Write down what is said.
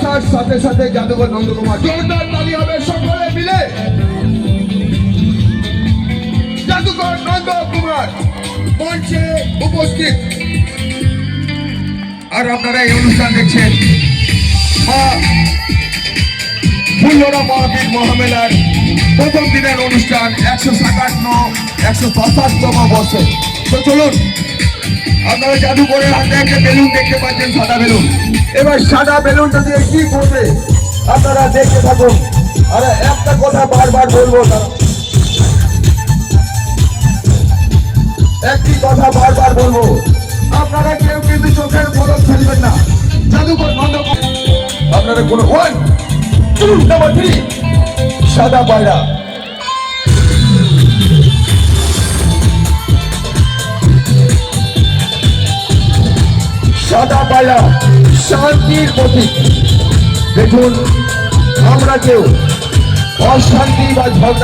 আসার সাথে সাথে জাদুঘর নন্দকুমার জোরদার তালি হবে সকলে মিলে। জাদুঘর নন্দকুমার মঞ্চে উপস্থিত। আর আপনারা এই অনুষ্ঠান দেখছেন ফুল্লরা মহাবীর মহামেলার প্রথম দিনের অনুষ্ঠান 157-157তম বর্ষে। তো চলুন, আপনারা জাদুঘরের হাতে একটা বেলুন দেখতে পাচ্ছেন, সাদা বেলুন। এবার সাদা বেলুনটা দিয়ে কি করবে আপনারা দেখতে থাকুন। আর একটা কথা বারবার বলবো, একটি কথা বারবার বলবো, আপনারা কেউ কিন্তু চোখের পলক ফেলবেন না। জাদুঘর নন্দকুমার আপনারা কোনো 1, 2, 3 সাদা পায়রা। সাদা পায়রা শান্তির প্রতীক। দেখুন, আমরা কেউ অশান্তি বা ঝগড়া